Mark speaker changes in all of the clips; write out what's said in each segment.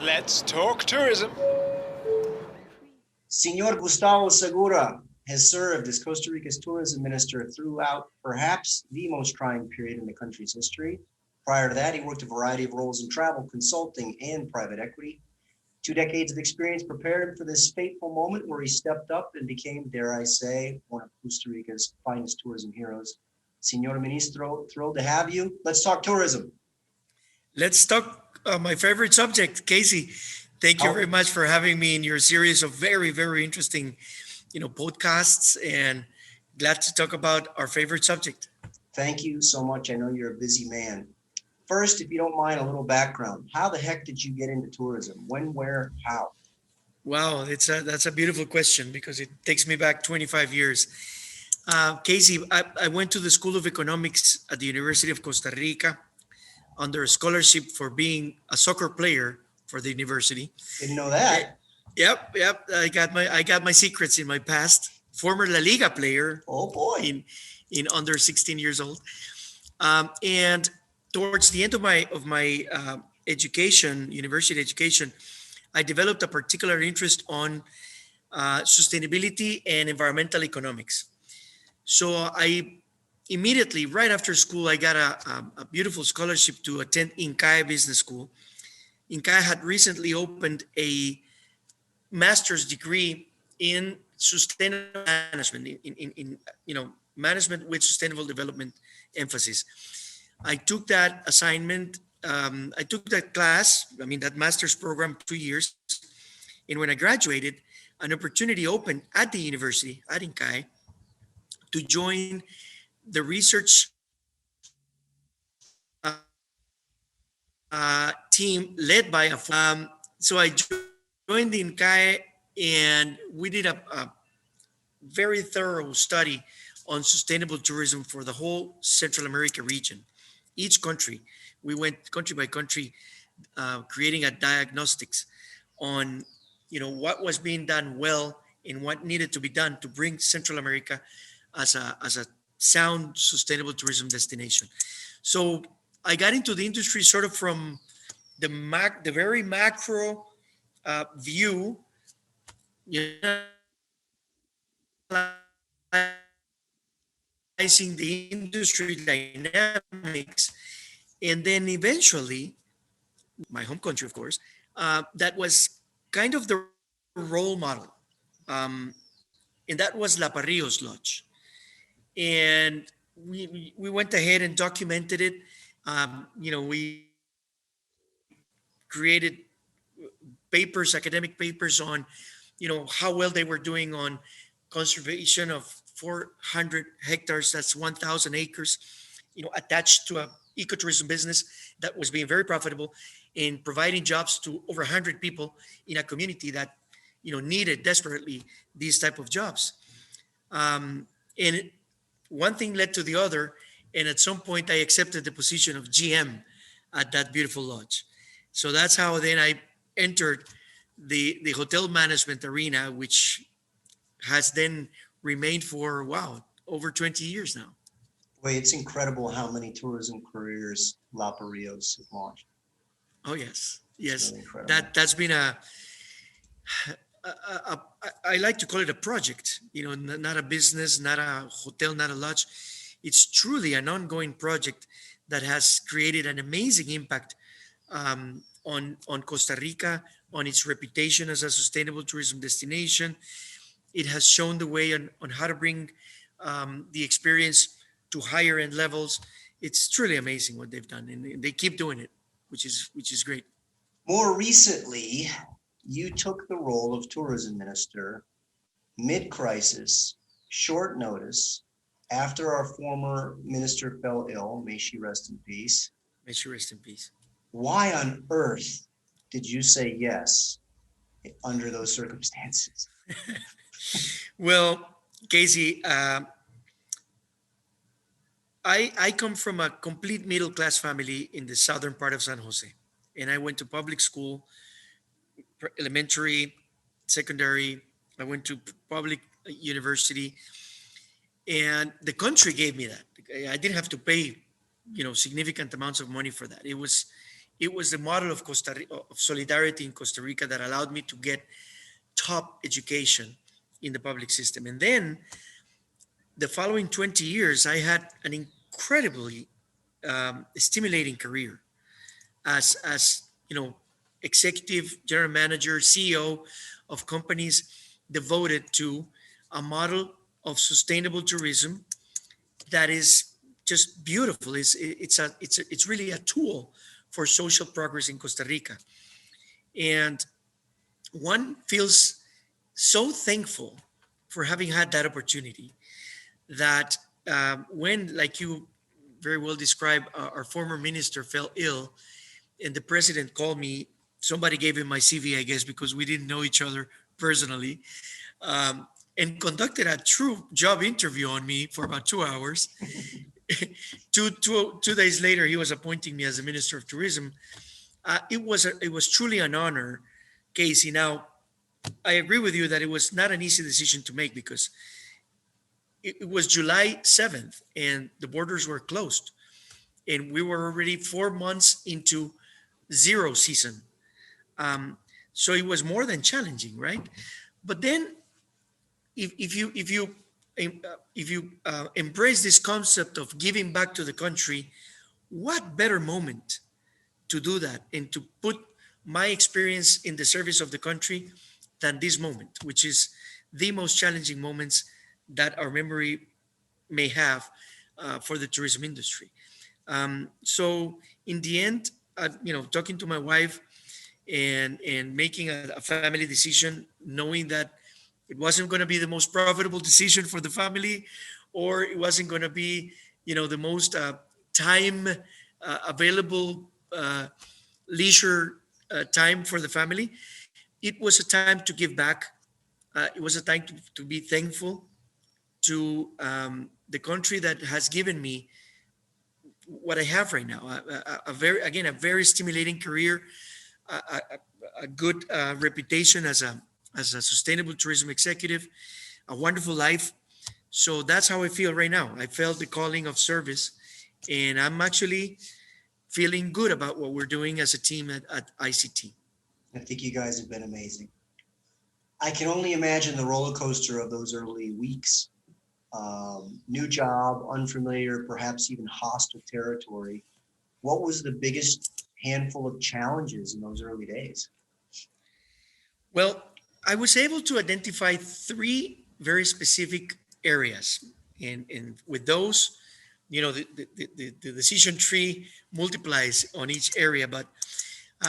Speaker 1: Let's talk tourism.
Speaker 2: Senor Gustavo Segura has served as Costa Rica's tourism minister throughout perhaps the most trying period in the country's history. Prior to that, he worked a variety of roles in travel, consulting, and private equity. 2 decades of experience prepared him for this fateful moment where he stepped up and became, dare I say, one of Costa Rica's finest tourism heroes. Senor Ministro, thrilled to have you. Let's talk tourism.
Speaker 3: Let's talk my favorite subject, Casey. Thank you very much for having me in your series of very, very interesting, podcasts, and glad to talk about our favorite subject.
Speaker 2: Thank you so much. I know you're a busy man. First, if you don't mind, a little background. How the heck did you get into tourism? When, where, how?
Speaker 3: Wow, that's a beautiful question because it takes me back 25 years. Casey, I went to the School of Economics at the University of Costa Rica under a scholarship for being a soccer player for the university.
Speaker 2: Didn't know that.
Speaker 3: Yep. I got my secrets in my past. Former La Liga player.
Speaker 2: Oh boy.
Speaker 3: In under 16 years old. And towards the end of my education, university education, I developed a particular interest on sustainability and environmental economics. So I immediately, right after school, I got a beautiful scholarship to attend INCAE Business School. INCAE had recently opened a master's degree in sustainable management, in management with sustainable development emphasis. I took that assignment. I took that class. That master's program 2 years. And when I graduated, an opportunity opened at the university at INCAE to join the research team led by so I joined the INCAE, and we did a very thorough study on sustainable tourism for the whole Central America region. Each country, we went country by country, creating a diagnostics on what was being done well and what needed to be done to bring Central America as a sound sustainable tourism destination. So I got into the industry sort of from the very macro view, analyzing the industry dynamics, and then eventually, my home country, of course, that was kind of the role model, and that was La Parrillos Lodge. And we went ahead and documented it. We created academic papers on, how well they were doing on conservation of 400 hectares. That's 1,000 acres, attached to a ecotourism business that was being very profitable in providing jobs to over 100 people in a community that, needed desperately these type of jobs. And one thing led to the other, and at some point I accepted the position of GM at that beautiful lodge. So that's how then I entered the hotel management arena, which has then remained for over 20 years now.
Speaker 2: Boy, it's incredible how many tourism careers La Parrillos have launched.
Speaker 3: Oh yes. Really
Speaker 2: incredible.
Speaker 3: That's been I like to call it a project, not a business, not a hotel, not a lodge. It's truly an ongoing project that has created an amazing impact on Costa Rica, on its reputation as a sustainable tourism destination. It has shown the way on how to bring the experience to higher end levels. It's truly amazing what they've done, and they keep doing it, which is great.
Speaker 2: More recently, you took the role of tourism minister mid-crisis, short notice, after our former minister fell ill. May she rest in peace.
Speaker 3: May she rest in peace.
Speaker 2: Why on earth did you say yes under those circumstances?
Speaker 3: Well, Casey, I come from a complete middle class family in the southern part of San Jose, and I went to public school, elementary, secondary. I went to public university, and the country gave me that. I didn't have to pay, significant amounts of money for that. it was the model of of solidarity in Costa Rica that allowed me to get top education in the public system. And then the following 20 years, I had an incredibly stimulating career as executive general manager, CEO of companies devoted to a model of sustainable tourism that is just beautiful. It's really a tool for social progress in Costa Rica. And one feels so thankful for having had that opportunity that when, like you very well described, our former minister fell ill and the president called me, somebody gave him my CV, I guess, because we didn't know each other personally, and conducted a true job interview on me for about 2 hours. Two days later, he was appointing me as the Minister of Tourism. It was truly an honor, Casey. Now, I agree with you that it was not an easy decision to make because it was July 7th and the borders were closed. And we were already 4 months into zero season. So it was more than challenging, right? But then if you embrace this concept of giving back to the country, what better moment to do that and to put my experience in the service of the country than this moment, which is the most challenging moments that our memory may have for the tourism industry. So in the end, talking to my wife and making a family decision, knowing that it wasn't going to be the most profitable decision for the family, or it wasn't going to be, the most time available leisure time for the family. It was a time to give back. It was a time to be thankful to the country that has given me what I have right now. A very stimulating career, a good reputation as a sustainable tourism executive, a wonderful life. So that's how I feel right now. I felt the calling of service, and I'm actually feeling good about what we're doing as a team at ICT.
Speaker 2: I think you guys have been amazing. I can only imagine the roller coaster of those early weeks. New job, unfamiliar, perhaps even hostile territory. What was the biggest handful of challenges in those early days?
Speaker 3: Well, I was able to identify three very specific areas. And with those, the decision tree multiplies on each area, but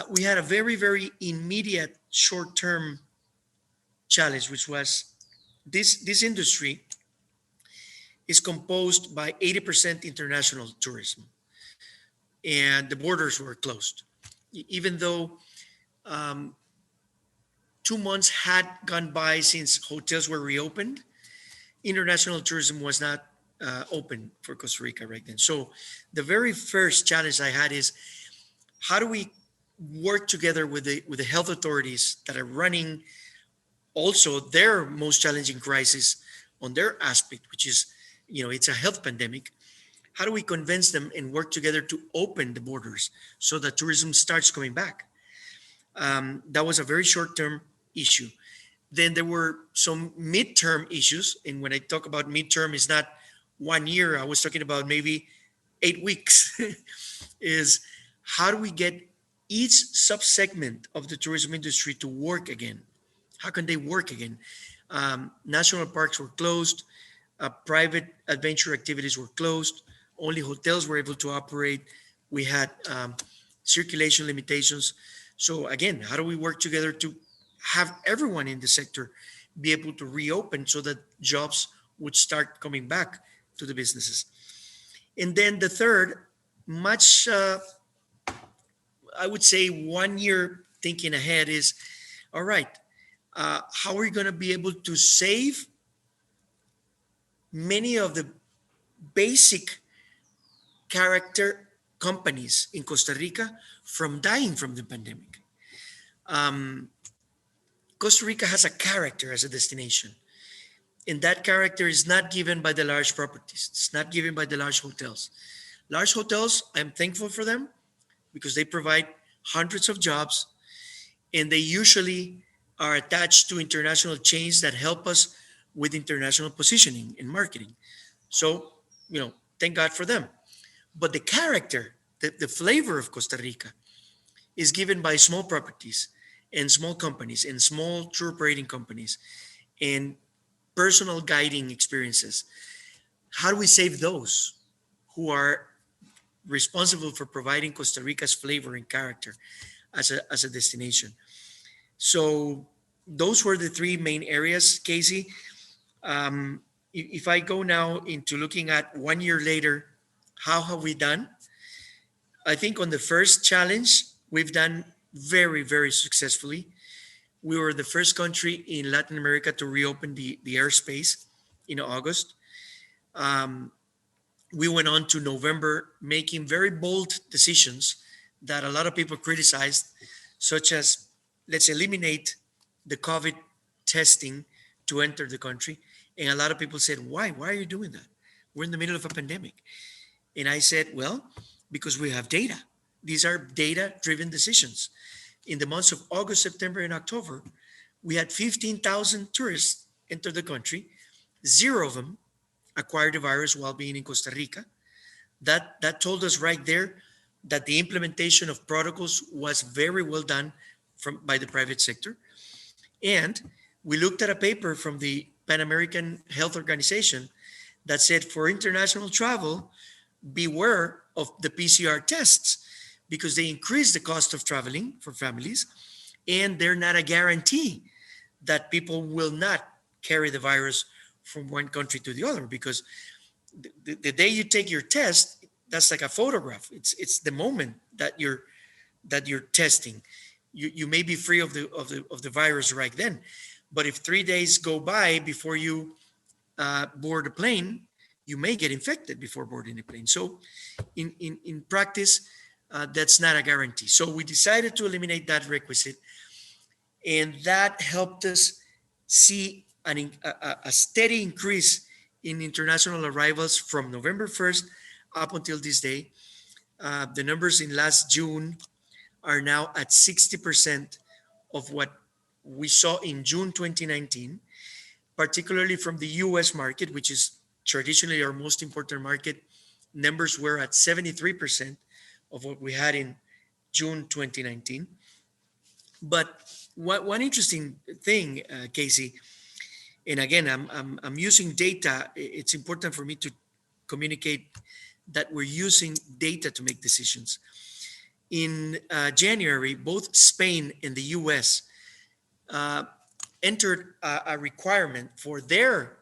Speaker 3: we had a very, very immediate short-term challenge, which was this industry is composed by 80% international tourism, and the borders were closed. Even though 2 months had gone by since hotels were reopened, international tourism was not open for Costa Rica right then. So the very first challenge I had is how do we work together with the health authorities that are running also their most challenging crisis on their aspect, which is, it's a health pandemic. How do we convince them and work together to open the borders so that tourism starts coming back? That was a very short-term issue. Then there were some midterm issues. And when I talk about midterm, it's not 1 year. I was talking about maybe 8 weeks. Is how do we get each subsegment of the tourism industry to work again? How can they work again? National parks were closed. Private adventure activities were closed. Only hotels were able to operate. We had circulation limitations. So again, how do we work together to have everyone in the sector be able to reopen so that jobs would start coming back to the businesses? And then the third, much, I would say 1 year thinking ahead is, all right, how are we going to be able to save many of the basic character companies in Costa Rica from dying from the pandemic? Costa Rica has a character as a destination, and that character is not given by the large properties. It's not given by the large hotels. Large hotels, I'm thankful for them because they provide hundreds of jobs, and they usually are attached to international chains that help us with international positioning and marketing. So, thank God for them. But the character, the flavor of Costa Rica is given by small properties and small companies and small tour operating companies and personal guiding experiences. How do we save those who are responsible for providing Costa Rica's flavor and character as a destination? So those were the three main areas, Casey. If I go now into looking at 1 year later, how have we done? I think on the first challenge, we've done very, very successfully. We were the first country in Latin America to reopen the airspace in August. Um, we went on to November, making very bold decisions that a lot of people criticized, such as let's eliminate the COVID testing to enter the country. And a lot of people said, why? Why are you doing that? We're in the middle of a pandemic. And I said, well, because we have data. These are data driven decisions. In the months of August, September, and October, we had 15,000 tourists enter the country. Zero of them acquired the virus while being in Costa Rica. That told us right there that the implementation of protocols was very well done by the private sector. And we looked at a paper from the Pan American Health Organization that said for international travel, beware of the PCR tests because they increase the cost of traveling for families and they're not a guarantee that people will not carry the virus from one country to the other because the day you take your test, that's like a photograph. It's the moment that you're testing. You may be free of the virus right then, but if 3 days go by before you board a plane, you may get infected before boarding the plane. So, in practice, that's not a guarantee. So we decided to eliminate that requisite, and that helped us see a steady increase in international arrivals from November 1st up until this day. The numbers in last June are now at 60% of what we saw in June 2019, particularly from the US market, which is traditionally our most important market. Numbers were at 73% of what we had in June 2019. But one interesting thing, Casey, and again, I'm using data. It's important for me to communicate that we're using data to make decisions. In January, both Spain and the US entered a requirement for their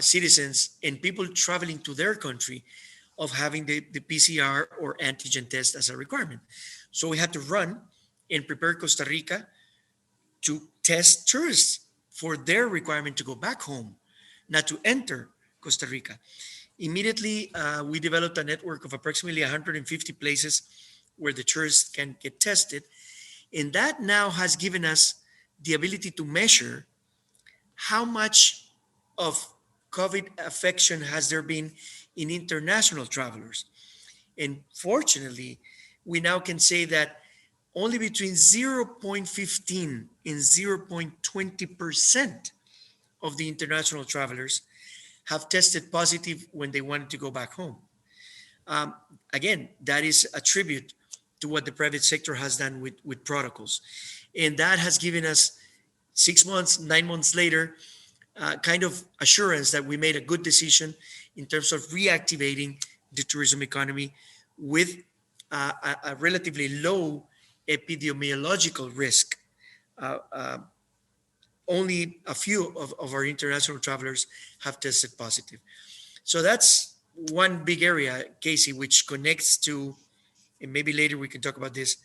Speaker 3: citizens and people traveling to their country of having the PCR or antigen test as a requirement. So we had to run and prepare Costa Rica to test tourists for their requirement to go back home, not to enter Costa Rica. Immediately, we developed a network of approximately 150 places where the tourists can get tested. And that now has given us the ability to measure how much of COVID affection has there been in international travelers. And fortunately, we now can say that only between 0.15 and 0.20% of the international travelers have tested positive when they wanted to go back home. Again, that is a tribute to what the private sector has done with protocols. And that has given us 6 months, 9 months later, kind of assurance that we made a good decision in terms of reactivating the tourism economy with a relatively low epidemiological risk. Only a few of our international travelers have tested positive. So that's one big area, Casey, which connects to, and maybe later we can talk about this,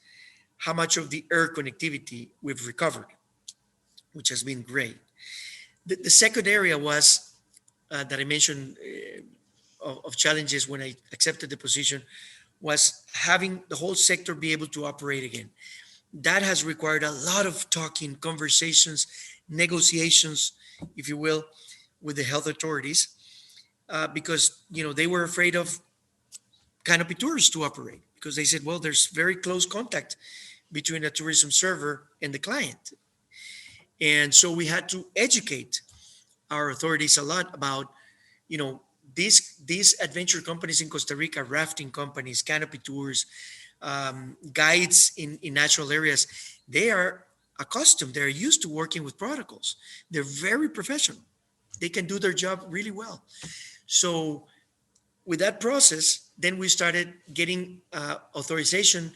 Speaker 3: how much of the air connectivity we've recovered, which has been great. The second area was that I mentioned of challenges when I accepted the position was having the whole sector be able to operate again. That has required a lot of talking, conversations, negotiations, if you will, with the health authorities, because they were afraid of canopy tours to operate because they said, well, there's very close contact between a tourism server and the client. And so we had to educate our authorities a lot about, you know, these adventure companies in Costa Rica, rafting companies, canopy tours, guides in natural areas, they are accustomed, they're used to working with protocols. They're very professional. They can do their job really well. So with that process, then we started getting authorization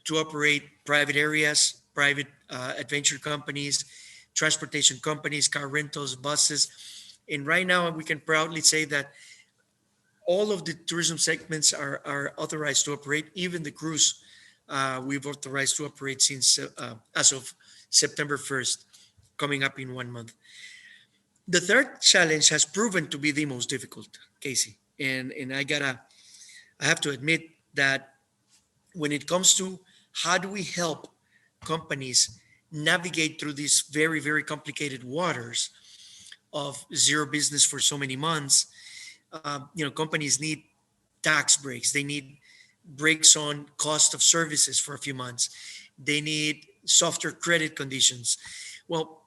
Speaker 3: to operate private areas, private adventure companies, transportation companies, car rentals, buses. And right now, we can proudly say that all of the tourism segments are authorized to operate, even the cruise. We've authorized to operate since as of September 1st, coming up in 1 month. The third challenge has proven to be the most difficult, Casey. And I have to admit that when it comes to how do we help companies navigate through these very, very complicated waters of zero business for so many months, companies need tax breaks. They need breaks on cost of services for a few months. They need softer credit conditions. Well,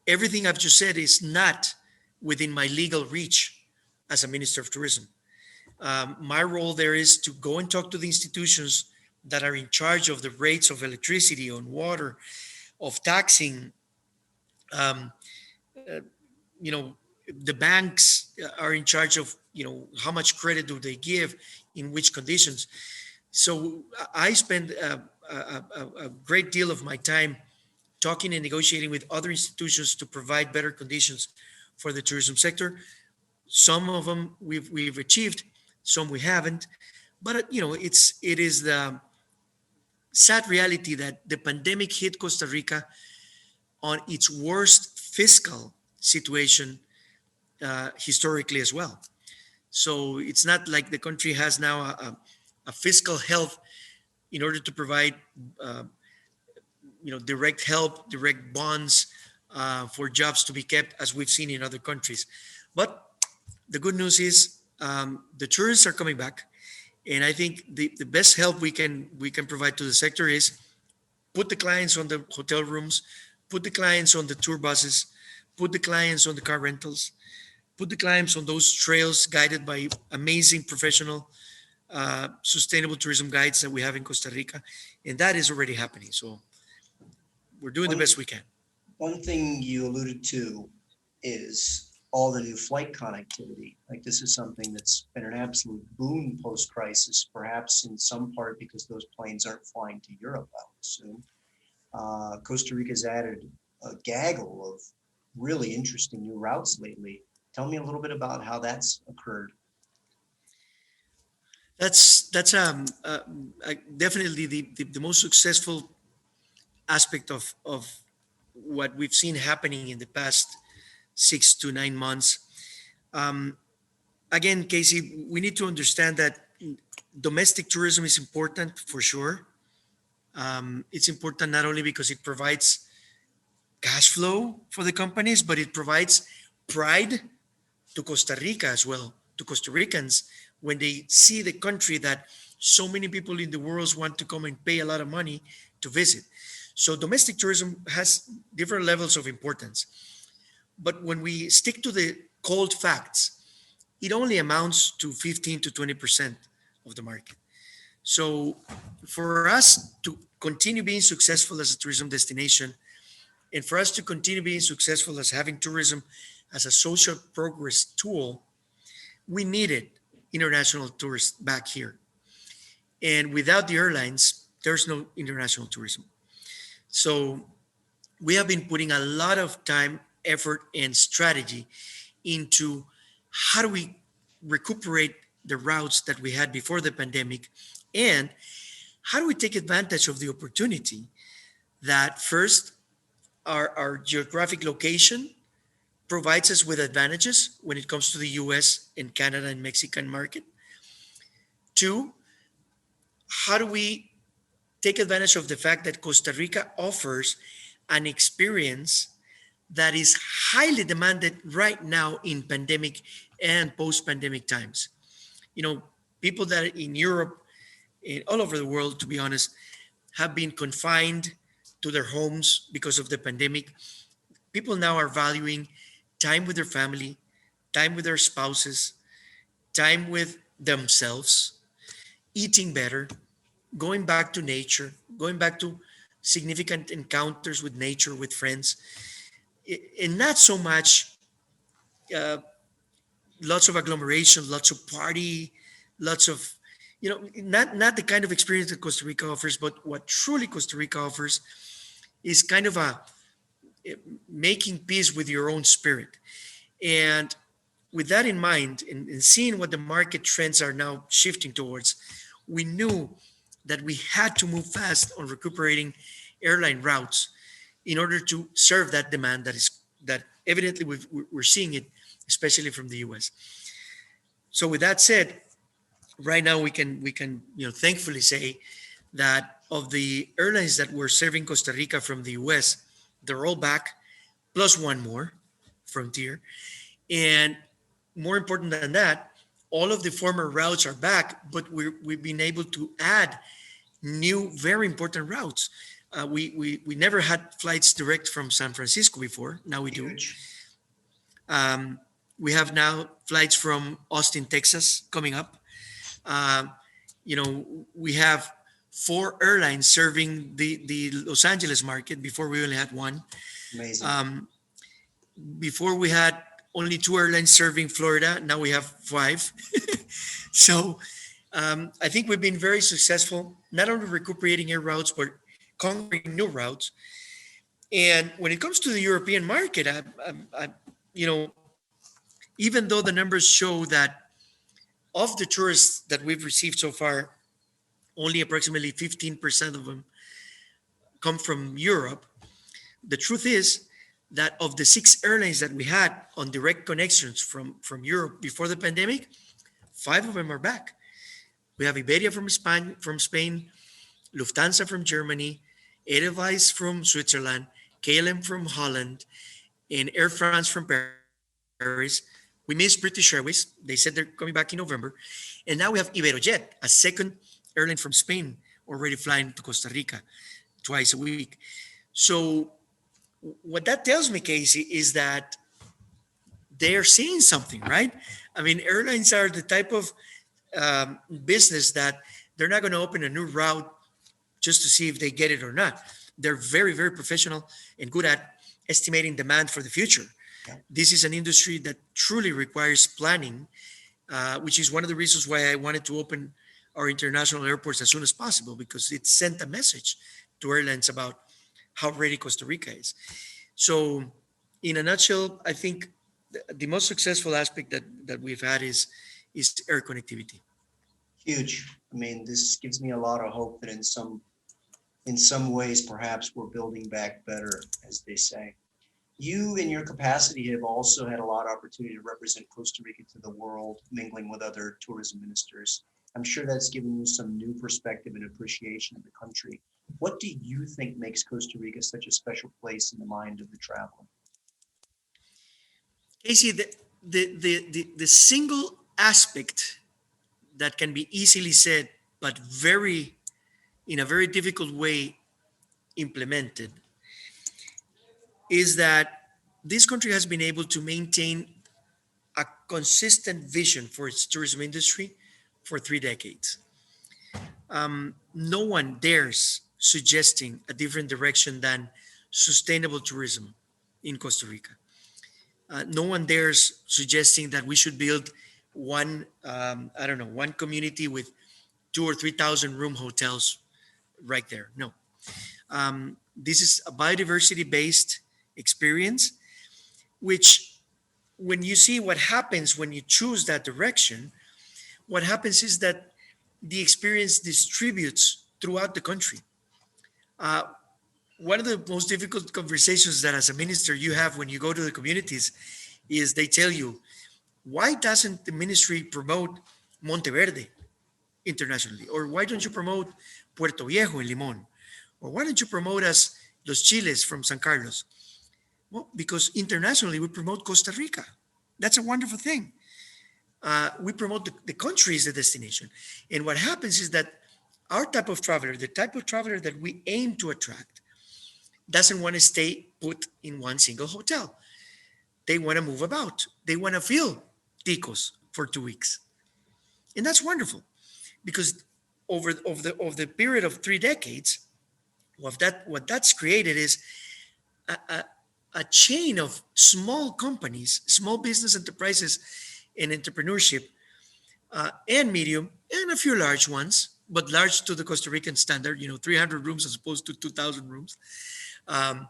Speaker 3: everything I've just said is not within my legal reach as a Minister of Tourism. My role there is to go and talk to the institutions that are in charge of the rates of electricity, on water, of taxing. Um, uh, you know, the banks are in charge of, how much credit do they give, in which conditions. So I spend a great deal of my time talking and negotiating with other institutions to provide better conditions for the tourism sector. Some of them we've achieved, some we haven't. But it is the sad reality that the pandemic hit Costa Rica on its worst fiscal situation historically as well. So it's not like the country has now a fiscal health in order to provide, uh, direct help, direct bonds for jobs to be kept, as we've seen in other countries. But the good news is the tourists are coming back, and I think the best help we can provide to the sector is put the clients on the hotel rooms, put the clients on the tour buses, put the clients on the car rentals, put the clients on those trails guided by amazing professional sustainable tourism guides that we have in Costa Rica, and that is already happening. So we're doing the
Speaker 2: One,
Speaker 3: best we can.
Speaker 2: one thing you alluded to is all the new flight connectivity. Like, this is something that's been an absolute boon post-crisis, perhaps in some part because those planes aren't flying to Europe, I would assume. Costa Rica's added a gaggle of really interesting new routes lately. Tell me a little bit about how that's occurred.
Speaker 3: That's definitely the most successful aspect of what we've seen happening in the past 6 to 9 months. Um, Again, Casey, we need to understand that domestic tourism is important for sure. It's important not only because it provides cash flow for the companies, but it provides pride to Costa Rica as well, to Costa Ricans, when they see the country that so many people in the world want to come and pay a lot of money to visit. So domestic tourism has different levels of importance. But when we stick to the cold facts, it only amounts to 15 to 20% of the market. So for us to continue being successful as a tourism destination, and for us to continue being successful as having tourism as a social progress tool, we needed international tourists back here. And without the airlines, there's no international tourism. So we have been putting a lot of time, effort, and strategy into how do we recuperate the routes that we had before the pandemic, and how do we take advantage of the opportunity that first our geographic location provides us with advantages when it comes to the US and Canada and Mexican market. Two, how do we take advantage of the fact that Costa Rica offers an experience that is highly demanded right now in pandemic and post-pandemic times? You know, people that are in Europe all over the world, to be honest, have been confined to their homes because of the pandemic. People now are valuing time with their family, time with their spouses, time with themselves, eating better, going back to nature, going back to significant encounters with nature, with friends, and not so much uh, lots of agglomeration, lots of party, lots of, not the kind of experience that Costa Rica offers, but what truly Costa Rica offers is kind of a making peace with your own spirit. And with that in mind, and seeing what the market trends are now shifting towards, we knew that we had to move fast on recuperating airline routes in order to serve that demand that evidently we're seeing it, especially from the U.S. So with that said, right now we can thankfully say that of the airlines that were serving Costa Rica from the U.S., they're all back, plus one more, Frontier, and more important than that, all of the former routes are back, but we've been able to add new, very important routes. We never had flights direct from San Francisco before. Now we do.
Speaker 2: Huge.
Speaker 3: We have now flights from Austin, Texas, coming up. Um, we have four airlines serving the Los Angeles market. Before we only had one.
Speaker 2: Amazing.
Speaker 3: Before we had only two airlines serving Florida. Now we have five. So I think we've been very successful, not only recuperating air routes, but conquering new routes. And when it comes to the European market, you know, even though the numbers show that of the tourists that we've received so far, only approximately 15% of them come from Europe. The truth is that of the six airlines that we had on direct connections from Europe before the pandemic, five of them are back. We have Iberia from Spain, Lufthansa from Germany, Edelweiss from Switzerland, KLM from Holland, and Air France from Paris. We missed British Airways. They said they're coming back in November. And now we have Iberojet, a second airline from Spain, already flying to Costa Rica twice a week. So what that tells me, Casey, is that they're seeing something, right? I mean, airlines are the type of business that they're not going to open a new route just to see if they get it or not. They're very, very professional and good at estimating demand for the future.
Speaker 2: Yeah.
Speaker 3: This is an industry that truly requires planning, which is one of the reasons why I wanted to open our international airports as soon as possible, because it sent a message to airlines about how ready Costa Rica is. So, in a nutshell, I think the most successful aspect that we've had is air connectivity.
Speaker 2: Huge. I mean, this gives me a lot of hope that in some ways, perhaps we're building back better, as they say. You, in your capacity, have also had a lot of opportunity to represent Costa Rica to the world, mingling with other tourism ministers. I'm sure that's given you some new perspective and appreciation of the country. What do you think makes Costa Rica such a special place in the mind of the traveler?
Speaker 3: Casey, the single aspect that can be easily said, but in a very difficult way implemented, is that this country has been able to maintain a consistent vision for its tourism industry for 3 decades. No one dares suggesting a different direction than sustainable tourism in Costa Rica. No one dares suggesting that we should build one community with 2 or 3 thousand room hotels right there. No. This is a biodiversity based experience, which when you see what happens when you choose that direction, what happens is that the experience distributes throughout the country. Uh, One of the most difficult conversations that as a minister you have when you go to the communities is they tell you, why doesn't the ministry promote Monteverde internationally? Or why don't you promote Puerto Viejo in Limon? Or why don't you promote us Los Chiles from San Carlos? Well, because internationally we promote Costa Rica. That's a wonderful thing. We promote the country as a destination. And what happens is that our type of traveler, the type of traveler that we aim to attract, doesn't want to stay put in one single hotel. They want to move about. They want to feel ticos for 2 weeks. And that's wonderful because over the period of 3 decades, what that's created is a, a, a chain of small companies, small business enterprises and entrepreneurship, and medium and a few large ones, but large to the Costa Rican standard, 300 rooms as opposed to 2,000 rooms. Um,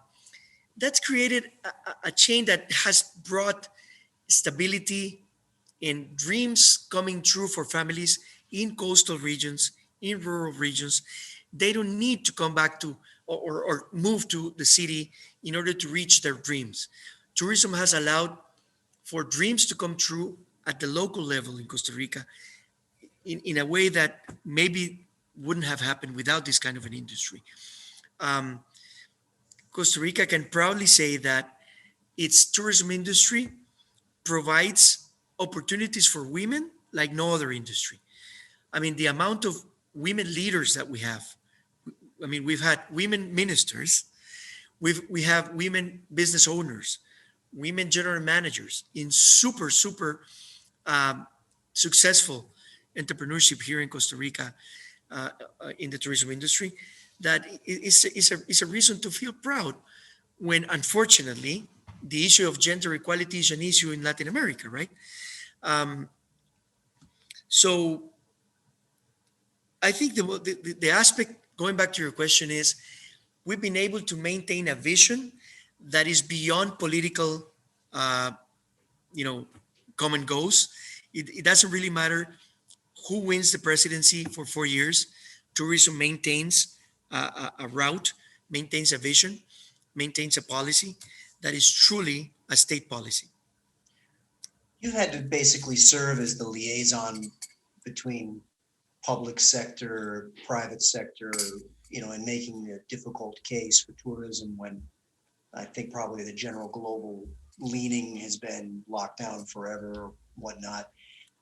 Speaker 3: that's created a chain that has brought stability and dreams coming true for families in coastal regions, in rural regions. They don't need to come back to or move to the city in order to reach their dreams. Tourism has allowed for dreams to come true at the local level in Costa Rica in a way that maybe wouldn't have happened without this kind of an industry. Um, Costa Rica can proudly say that its tourism industry provides opportunities for women like no other industry. I mean, the amount of women leaders that we have. I mean, we've had women ministers, we have women business owners, women general managers in super um, successful entrepreneurship here in Costa Rica, in the tourism industry. That is a reason to feel proud when unfortunately the issue of gender equality is an issue in Latin America, right? Um, so I think the aspect, going back to your question, is we've been able to maintain a vision that is beyond political, uh, you know, come and goes. It doesn't really matter who wins the presidency for 4 years. Tourism maintains a route, maintains a vision, maintains a policy that is truly a state policy.
Speaker 2: You had to basically serve as the liaison between public sector, private sector, in making a difficult case for tourism when I think probably the general global leaning has been locked down forever or whatnot.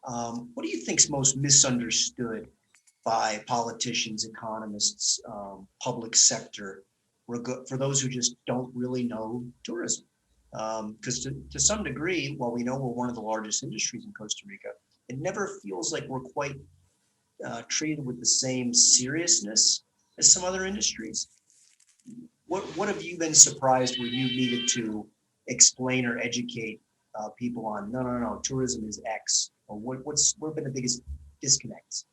Speaker 2: What do you think's most misunderstood by politicians, economists, public sector, for those who just don't really know tourism? Because to some degree, while we know we're one of the largest industries in Costa Rica, it never feels like we're quite treated with the same seriousness as some other industries. What have you been surprised where you needed to explain or educate people on? No, tourism is X. Or what have been the biggest disconnects?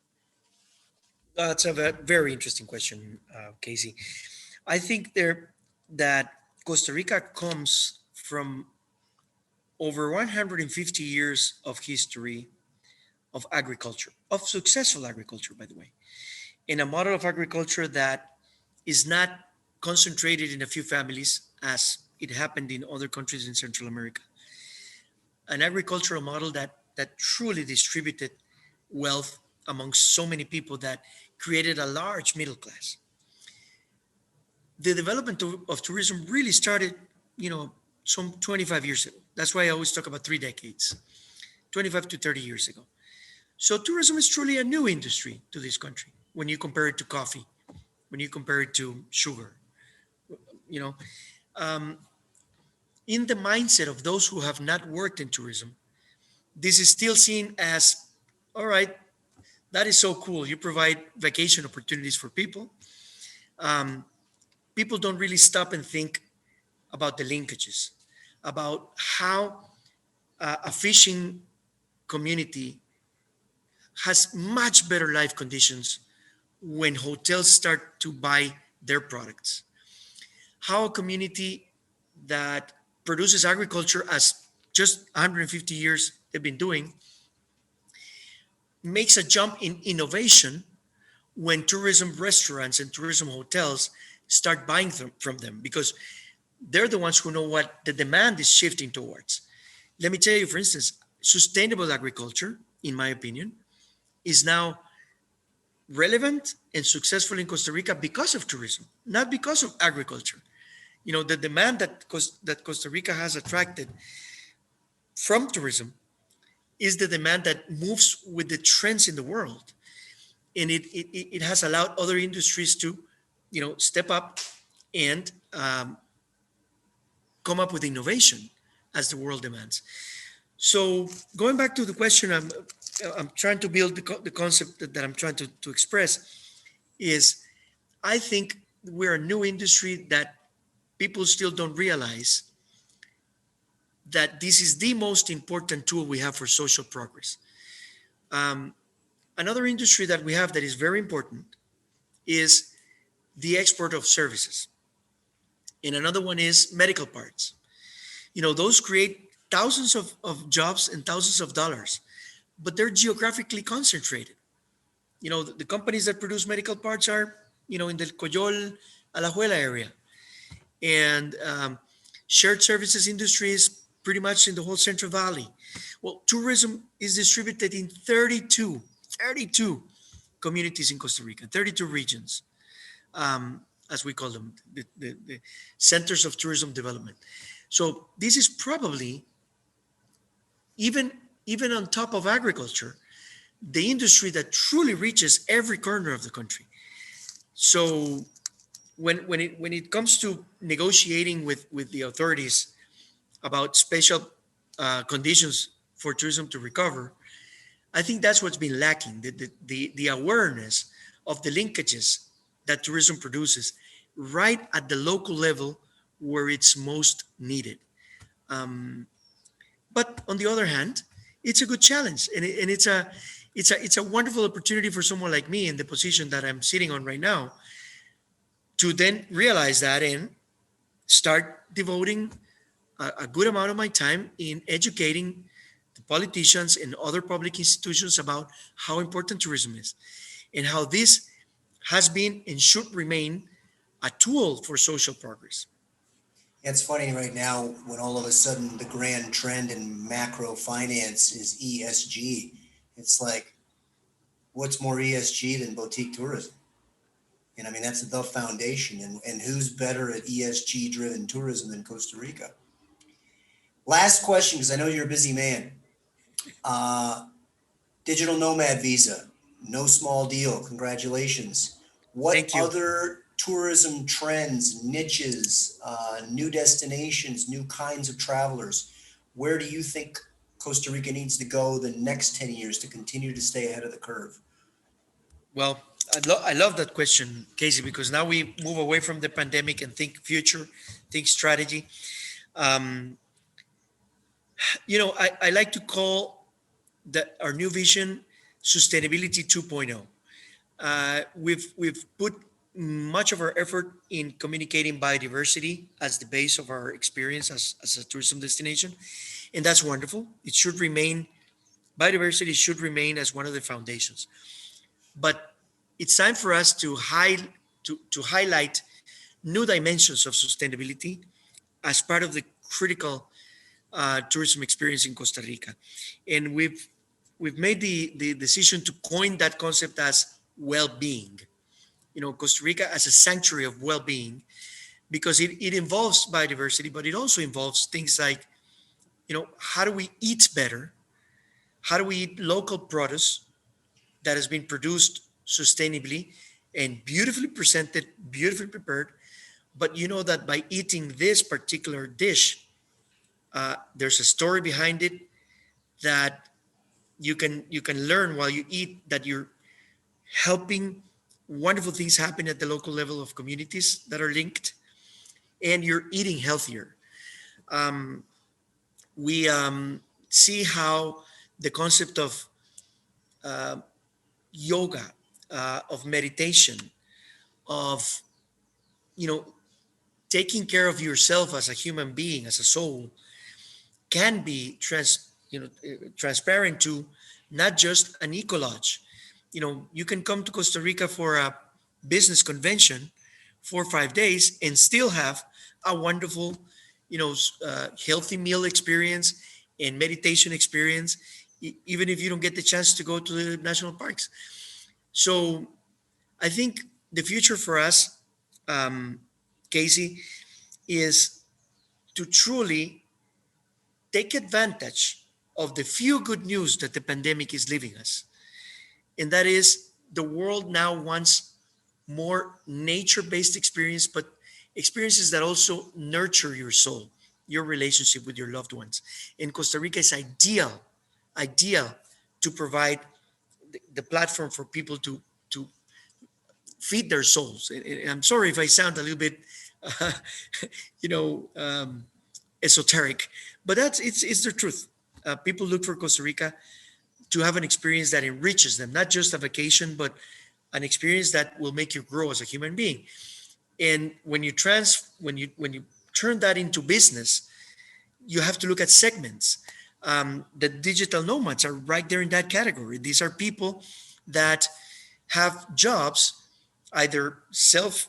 Speaker 3: That's a very interesting question, Casey. I think that Costa Rica comes from over 150 years of history of agriculture, of successful agriculture, by the way, in a model of agriculture that is not concentrated in a few families as it happened in other countries in Central America. An agricultural model that truly distributed wealth amongst so many people that created a large middle class. The development of tourism really started, some 25 years ago. That's why I always talk about 3 decades, 25 to 30 years ago. So tourism is truly a new industry to this country when you compare it to coffee, when you compare it to sugar. You know, um, in the mindset of those who have not worked in tourism, this is still seen as, all right, that is so cool. You provide vacation opportunities for people. Um, People don't really stop and think about the linkages, about how a fishing community has much better life conditions when hotels start to buy their products. How a community that produces agriculture as just 150 years they've been doing makes a jump in innovation when tourism restaurants and tourism hotels start buying from them because they're the ones who know what the demand is shifting towards. Let me tell you, for instance, sustainable agriculture, in my opinion, is now relevant and successful in Costa Rica because of tourism, not because of agriculture. The demand that Costa Rica has attracted from tourism is the demand that moves with the trends in the world. and it has allowed other industries to, step up and come up with innovation as the world demands. So going back to the question, I'm trying to build the concept that I'm trying to express is, I think we're a new industry that people still don't realize that this is the most important tool we have for social progress. Um, Another industry that we have that is very important is the export of services. And another one is medical parts. Those create thousands of jobs and thousands of dollars, but they're geographically concentrated. The companies that produce medical parts are, in the Coyol, Alajuela area. And shared services industry is pretty much in the whole Central Valley. Well, tourism is distributed in 32 communities in Costa Rica, 32 regions, as we call them, the centers of tourism development. So this is probably, even even on top of agriculture, the industry that truly reaches every corner of the country. So when it comes to negotiating with the authorities about special conditions for tourism to recover, I think that's what's been lacking, the awareness of the linkages that tourism produces right at the local level where it's most needed. Um, but on the other hand, it's a good challenge, and it's a wonderful opportunity for someone like me in the position that I'm sitting on right now to then realize that and start devoting a good amount of my time in educating the politicians and other public institutions about how important tourism is and how this has been and should remain a tool for social progress.
Speaker 2: It's funny right now when all of a sudden the grand trend in macro finance is ESG. It's like, what's more ESG than boutique tourism? And I mean, that's the foundation. And who's better at ESG driven tourism than Costa Rica? Last question, because I know you're a busy man. Uh, Digital nomad visa, no small deal. Congratulations. What
Speaker 3: Thank you.
Speaker 2: other tourism trends, niches, new destinations, new kinds of travelers, where do you think Costa Rica needs to go the next 10 years to continue to stay ahead of the curve?
Speaker 3: Well, I love that question, Casey, because now we move away from the pandemic and think future, think strategy. Um, I like to call our new vision sustainability 2.0. We've put much of our effort in communicating biodiversity as the base of our experience as a tourism destination, and that's wonderful. Biodiversity should remain as one of the foundations. But it's time for us to highlight new dimensions of sustainability as part of the critical tourism experience in Costa Rica. And we've made the decision to coin that concept as well-being. Costa Rica as a sanctuary of well-being, because it involves biodiversity, but it also involves things like, how do we eat better? How do we eat local produce that has been produced sustainably and beautifully presented, beautifully prepared? But you know that by eating this particular dish, there's a story behind it that you can learn while you eat, that you're helping wonderful things happen at the local level of communities that are linked, and you're eating healthier. We see how the concept of uh, yoga, of meditation, of you know taking care of yourself as a human being, as a soul, can be transparent to not just an eco lodge. You can come to Costa Rica for a business convention for 5 days and still have a wonderful, healthy meal experience and meditation experience, even if you don't get the chance to go to the national parks. So I think the future for us, um, Casey, is to truly take advantage of the few good news that the pandemic is leaving us. And that is the world now wants more nature-based experience, but experiences that also nurture your soul, your relationship with your loved ones. And Costa Rica is ideal to provide the platform for people to feed their souls. And I'm sorry if I sound a little bit, uh, you know, esoteric, but it's the truth. People look for Costa Rica to have an experience that enriches them, not just a vacation, but an experience that will make you grow as a human being. And when you turn that into business, you have to look at segments. The digital nomads are right there in that category. These are people that have jobs, either self,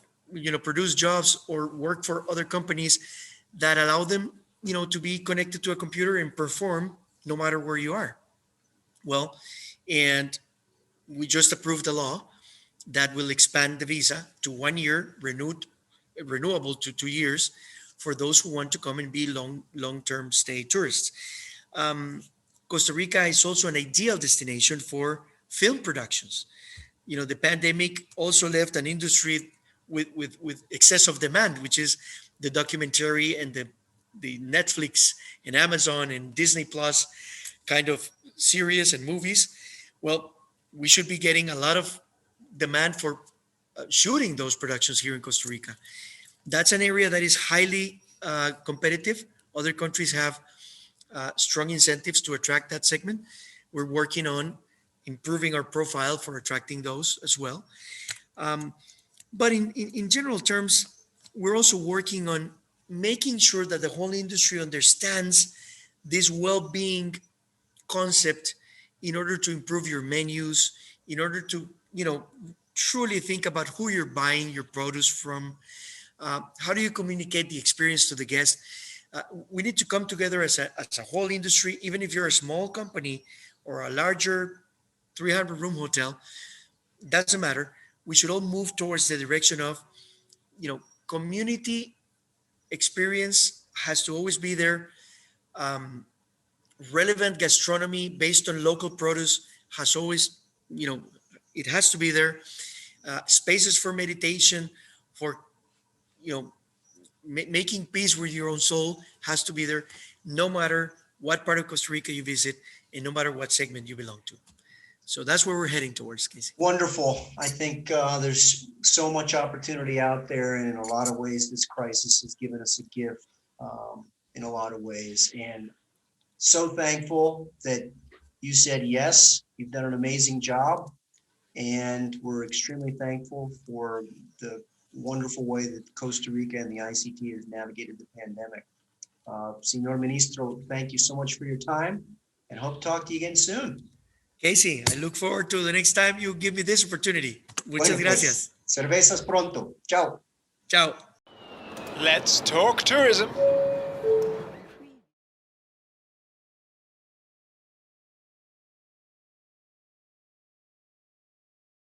Speaker 3: produce jobs or work for other companies that allow them, to be connected to a computer and perform no matter where you are. Well, and we just approved a law that will expand the visa to 1 year, renewable to 2 years for those who want to come and be long-term stay tourists. Um, Costa Rica is also an ideal destination for film productions. The pandemic also left an industry with excess of demand, which is the documentary and the Netflix and Amazon and Disney Plus kind of series and movies. Well, we should be getting a lot of demand for shooting those productions here in Costa Rica. That's an area that is highly competitive. Other countries have strong incentives to attract that segment. We're working on improving our profile for attracting those as well. Um, but in general terms, we're also working on making sure that the whole industry understands this well-being concept in order to improve your menus, in order to, truly think about who you're buying your produce from. How do you communicate the experience to the guest? We need to come together as a whole industry, even if you're a small company or a larger 300-room hotel, doesn't matter. We should all move towards the direction of, community experience has to always be there. Um, Relevant gastronomy based on local produce has always, it has to be there. Spaces for meditation, for, you know, making peace with your own soul has to be there, no matter what part of Costa Rica you visit and no matter what segment you belong to. So that's where we're heading towards, Casey.
Speaker 2: Wonderful. I think there's so much opportunity out there, and in a lot of ways, this crisis has given us a gift in a lot of ways. And so thankful that you said yes. You've done an amazing job, and we're extremely thankful for the wonderful way that Costa Rica and the ICT has navigated the pandemic. Senor Ministro, thank you so much for your time, and hope to talk to you again soon.
Speaker 3: Casey, I look forward to the next time you give me this opportunity. Muchas
Speaker 2: Bueno,
Speaker 3: gracias.
Speaker 2: Cervezas pronto. Ciao.
Speaker 3: Ciao.
Speaker 1: Let's talk tourism.